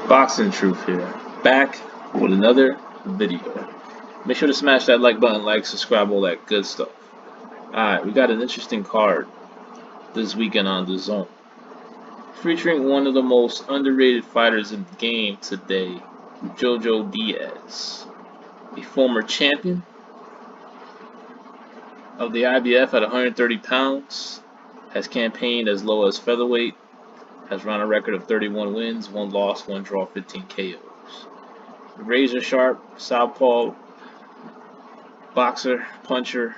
Boxing Truth here, back with another video. Make sure to smash that like button, subscribe, all that good stuff. Alright, we got an interesting card this weekend on the Zone, featuring one of the most underrated fighters in the game today, Diaz, a former champion of the IBF at 130 pounds, has campaigned as low as featherweight, has run a record of 31 wins, 1 loss, 1 draw, 15 KOs. Razor sharp, southpaw, boxer, puncher,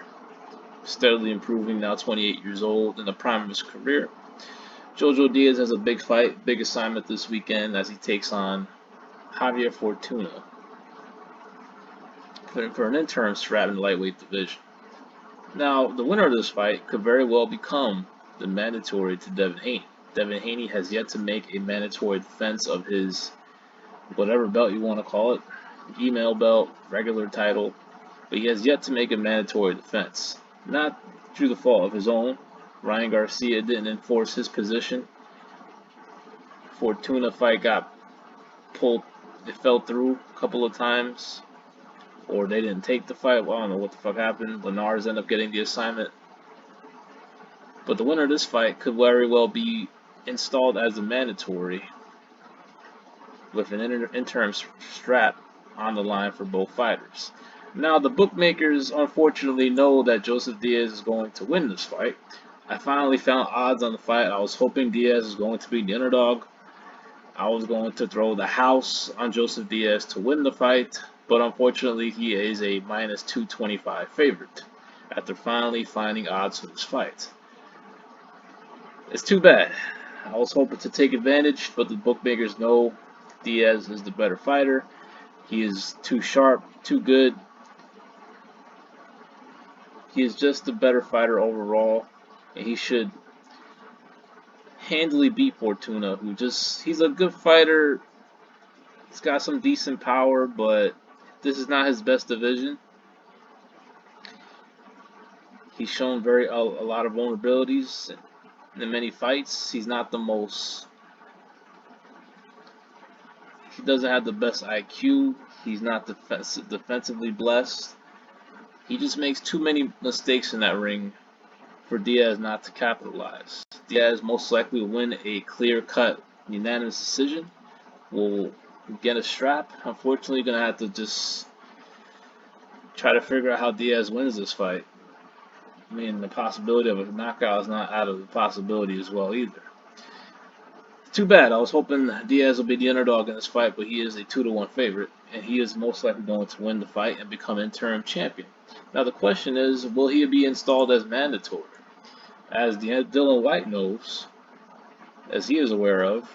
steadily improving, now 28 years old, in the prime of his career. Diaz has a big fight, big assignment this weekend as he takes on Javier Fortuna for an interim strap in the lightweight division. Now, the winner of this fight could very well become the mandatory to Devin Haney. Devin Haney has yet to make a mandatory defense of his whatever belt you want to call it, email belt, regular title, but he has yet to make a mandatory defense. Not through the fault of his own. Ryan Garcia didn't enforce his position. Fortuna fight got pulled, it fell through a couple of times, or they didn't take the fight. Well, I don't know what the fuck happened. Linares ended up getting the assignment. But the winner of this fight could very well be installed as a mandatory with an interim strap on the line for both fighters. Now, the bookmakers unfortunately know that Diaz is going to win this fight. I finally found odds on the fight. I was hoping Diaz is going to be the underdog. I was going to throw the house on Diaz to win the fight, but unfortunately he is a minus 225 favorite after finally finding odds for this fight. It's too bad. I was hoping to take advantage, but the bookmakers know Diaz is the better fighter. He is too sharp, too good. He is just the better fighter overall, and he should handily beat Fortuna, he's a good fighter. He's got some decent power, but this is not his best division. He's shown a lot of vulnerabilities in many fights. He's not the most. He doesn't have the best IQ. He's not defensively blessed. He just makes too many mistakes in that ring for Diaz not to capitalize. Diaz most likely will win a clear-cut, unanimous decision. Will get a strap. Unfortunately, gonna have to just try to figure out how Diaz wins this fight. I mean, the possibility of a knockout is not out of the possibility as well either. Too bad. I was hoping Diaz will be the underdog in this fight, but he is a 2-1 favorite, and he is most likely going to win the fight and become interim champion. Now the question is, will he be installed as mandatory? As Dylan White knows, as he is aware of,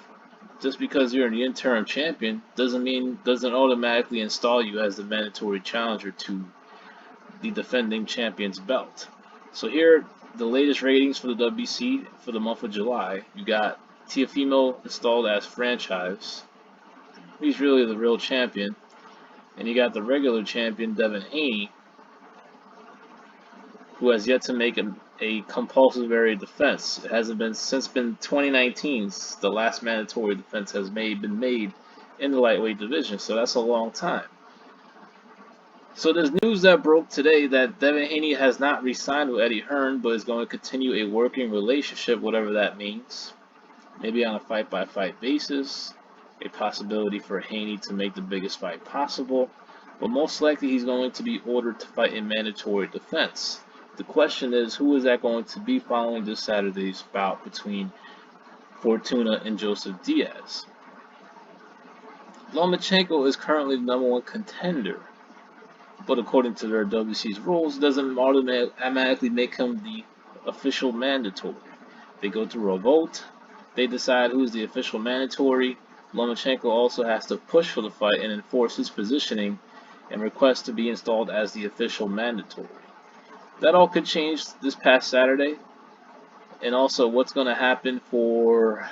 just because you're the interim champion doesn't automatically install you as the mandatory challenger to the defending champion's belt. So here, the latest ratings for the WBC for the month of July. You got Teofimo installed as franchise. He's really the real champion. And you got the regular champion, Devin Haney, who has yet to make a compulsory defense. It hasn't been since 2019. The last mandatory defense has been made in the lightweight division, so that's a long time. So there's news that broke today that Devin Haney has not re-signed with Eddie Hearn, but is going to continue a working relationship, whatever that means. Maybe on a fight-by-fight basis. A possibility for Haney to make the biggest fight possible. But most likely he's going to be ordered to fight in mandatory defense. The question is, who is that going to be following this Saturday's bout between Fortuna and Diaz? Lomachenko is currently the #1 contender, but according to their WBC's rules, it doesn't automatically make him the official mandatory. They go through a vote. They decide who's the official mandatory. Lomachenko also has to push for the fight and enforce his positioning and request to be installed as the official mandatory. That all could change this past Saturday. And also what's going to happen for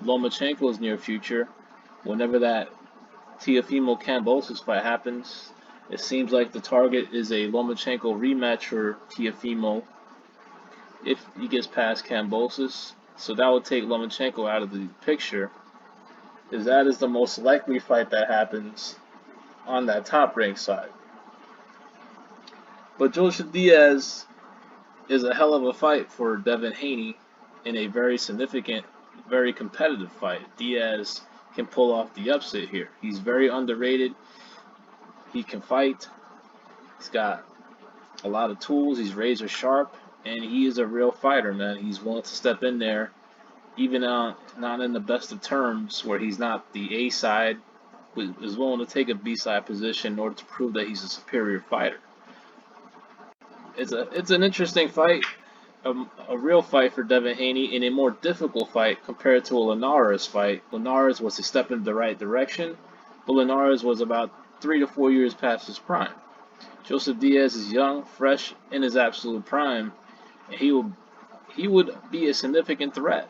Lomachenko's near future whenever that Teofimo Kambosos fight happens. It seems like the target is a Lomachenko rematch for Teofimo if he gets past Kambosos. So that would take Lomachenko out of the picture. is that is the most likely fight that happens on that top rank side. But Joseph Diaz is a hell of a fight for Devin Haney in a very significant, very competitive fight. Diaz can pull off the upset here. He's very underrated. He can fight. He's got a lot of tools. He's razor sharp, and he is a real fighter, man. He's willing to step in there, even not in the best of terms, where he's not the A side, but is willing to take a B side position in order to prove that he's a superior fighter. It's an interesting fight, a real fight for Devin Haney in a more difficult fight compared to a Linares fight. Linares was a step in the right direction, but Linares was about 3 to 4 years past his prime. Joseph Diaz is young, fresh, in his absolute prime, and he would be a significant threat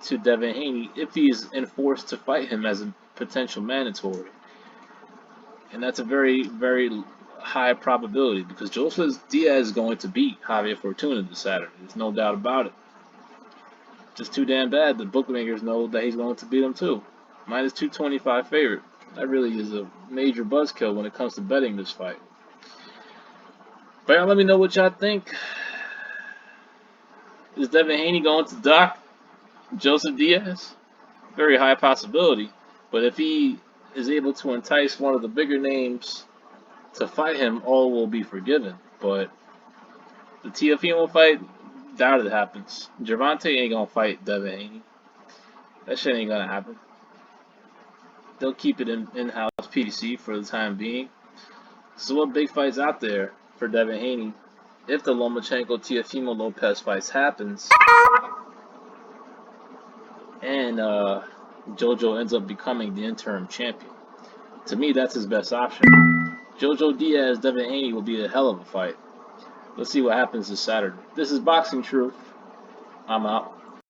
to Devin Haney if he is enforced to fight him as a potential mandatory. And that's a very, very high probability because Joseph Diaz is going to beat Javier Fortuna this Saturday. There's no doubt about it. Just too damn bad. The bookmakers know that he's going to beat him too. Minus 225 favorite. That really is a major buzzkill when it comes to betting this fight. But y'all let me know what y'all think. Is Devin Haney going to dock Joseph Diaz? Very high possibility. But if he is able to entice one of the bigger names to fight him, all will be forgiven. But the Teofimo fight, doubt it happens. Gervonta ain't gonna fight Devin Haney. That shit ain't gonna happen. They'll keep it in-house PDC for the time being. So what big fights out there for Devin Haney if the Lomachenko Lopez fights happens and Jojo ends up becoming the interim champion? To me, that's his best option. Jojo Diaz, Devin Haney will be a hell of a fight. Let's see what happens this Saturday. This is Boxing Truth. I'm out.